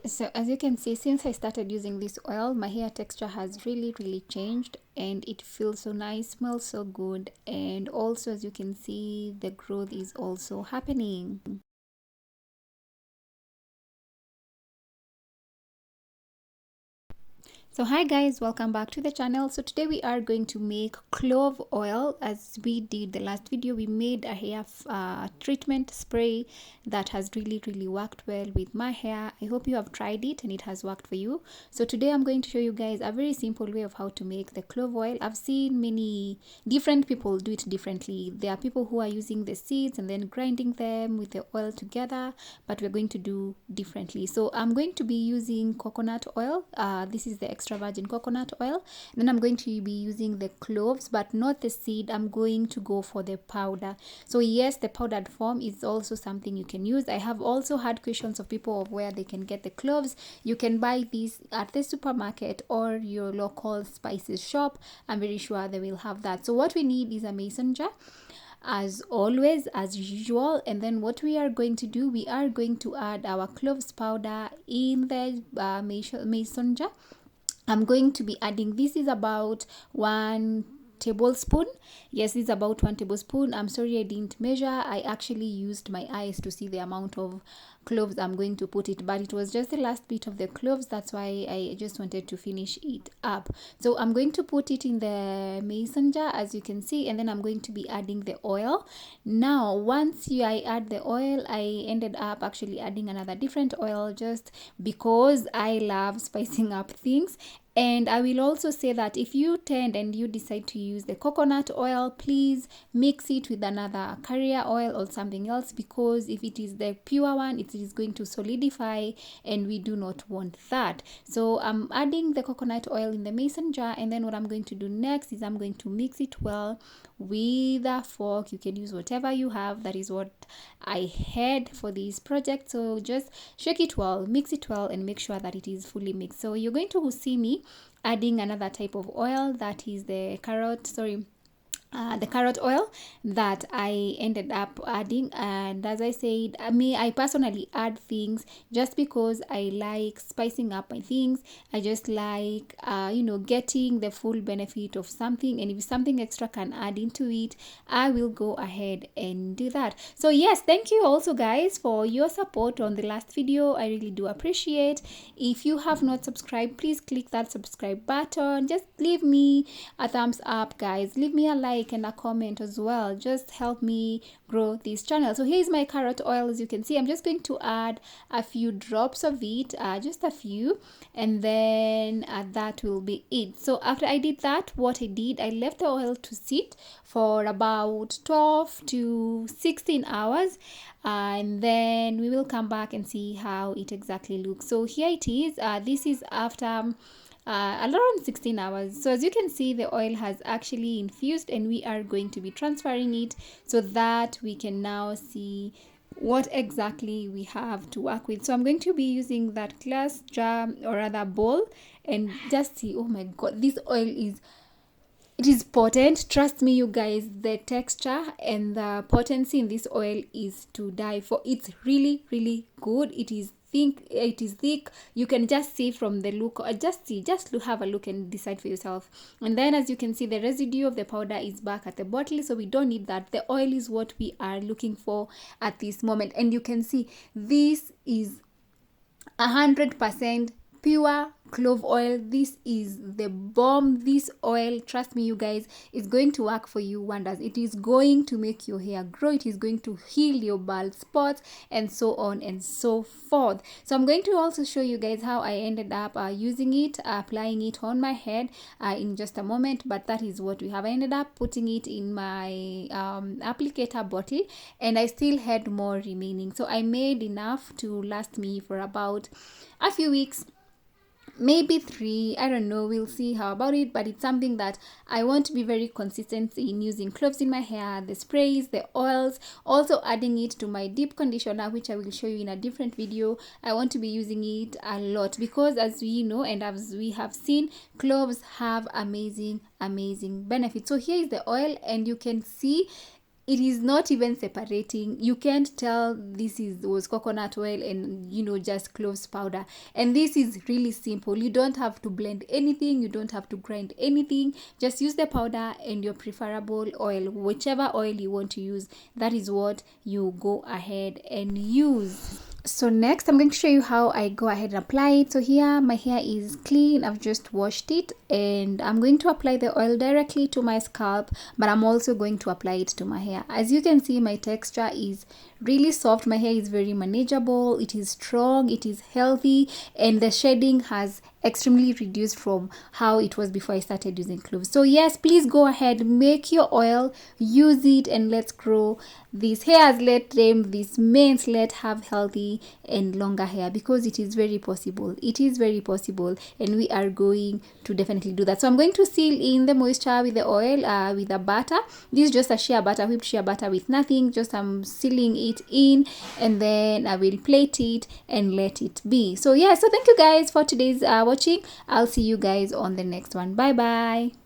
So as you can see, since I started using this oil, my hair texture has really changed, and it feels so nice, smells so good, and also as you can see, the growth is also happening. So hi guys, welcome back to the channel. So today we are going to make clove oil. As we did the last video, we made a hair treatment spray that has really worked well with my hair. I hope you have tried it and it has worked for you. So today I'm going to show you guys a very simple way of how to make the clove oil. I've seen many different people do it differently. There are people who are using the seeds and then grinding them with the oil together, but we're going to do differently. So I'm going to be using coconut oil. This is the extra virgin coconut oil. And then I'm going to be using the cloves, but not the seed. I'm going to go for the powder. So yes, the powdered form is also something you can use. I have also had questions of people of where they can get the cloves. You can buy these at the supermarket or your local spices shop. I'm very sure they will have that. So what we need is a mason jar, as always, as usual. And then what we are going to do, we are going to add our cloves powder in the mason jar. I'm going to be adding, this is about 1 tablespoon. Yes, it's about 1 tablespoon. I'm sorry I didn't measure. I actually used my eyes to see the amount of cloves I'm going to put it, but it was just the last bit of the cloves. That's why I just wanted to finish it up. So I'm going to put it in the mason jar, as you can see, and then I'm going to be adding the oil. Now once I add the oil, I ended up actually adding another different oil just because I love spicing up things. And I will also say that if you tend and you decide to use the coconut oil, please mix it with another carrier oil or something else, because if it is the pure one, it is going to solidify and we do not want that. So I'm adding the coconut oil in the mason jar, and then what I'm going to do next is I'm going to mix it well with a fork. You can use whatever you have. That is what I had for this project. So just shake it well, mix it well, and make sure that it is fully mixed. So you're going to see me adding another type of oil, that is the carrot oil that I ended up adding. And as I said, I personally add things just because I like spicing up my things. I just like getting the full benefit of something, and if something extra can add into it, I will go ahead and do that. So yes, thank you also guys for your support on the last video. I really do appreciate. If you have not subscribed, please click that subscribe button. Just leave me a thumbs up guys, leave me a like and a comment as well. Just help me grow this channel. So here's my carrot oil. As you can see, I'm just going to add a few drops of it, just a few, and then that will be it. So after I did that, what I did, I left the oil to sit for about 12 to 16 hours, and then we will come back and see how it exactly looks. So here it is. This is after around 16 hours. So as you can see, the oil has actually infused, and we are going to be transferring it so that we can now see what exactly we have to work with. So I'm going to be using that glass jar, or rather bowl, and just see. Oh my god, this oil is, it is potent. Trust me you guys, the texture and the potency in this oil is to die for. It's really good. It is thick. You can just see from the look, or just have a look and decide for yourself. And then as you can see, the residue of the powder is back at the bottle, so we don't need that. The oil is what we are looking for at this moment. And you can see this is 100% pure clove oil. This is the bomb. This oil, trust me you guys, is going to work for you wonders. It is going to make your hair grow. It is going to heal your bald spots, and so on and so forth. So I'm going to also show you guys how I ended up using it, applying it on my head in just a moment. But that is what we have. I ended up putting it in my applicator bottle, and I still had more remaining. So I made enough to last me for about a few weeks, maybe 3, I don't know, we'll see how about it. But it's something that I want to be very consistent in using cloves in my hair, the sprays, the oils, also adding it to my deep conditioner, which I will show you in a different video. I want to be using it a lot because, as we know and as we have seen, cloves have amazing benefits. So here is the oil, and you can see it is not even separating. You can't tell this was coconut oil and just cloves powder. And this is really simple. You don't have to blend anything, you don't have to grind anything. Just use the powder and your preferable oil, whichever oil you want to use. That is what you go ahead and use. So next I'm going to show you how I go ahead and apply it. So here my hair is clean, I've just washed it, and I'm going to apply the oil directly to my scalp, but I'm also going to apply it to my hair. As you can see, my texture is really soft. My hair is very manageable, it is strong, it is healthy, and the shedding has extremely reduced from how it was before I started using cloves. So yes, please go ahead, make your oil, use it, and let's grow these hairs. Let them, these men, let have healthy and longer hair, because it is very possible. It is very possible, and we are going to definitely do that. So I'm going to seal in the moisture with the oil, with the butter. This is just a shea butter, whipped shea butter with nothing, just I'm sealing it in, and then I will plate it and let it be. So yeah, so thank you guys for today's watching. I'll see you guys on the next one. Bye bye.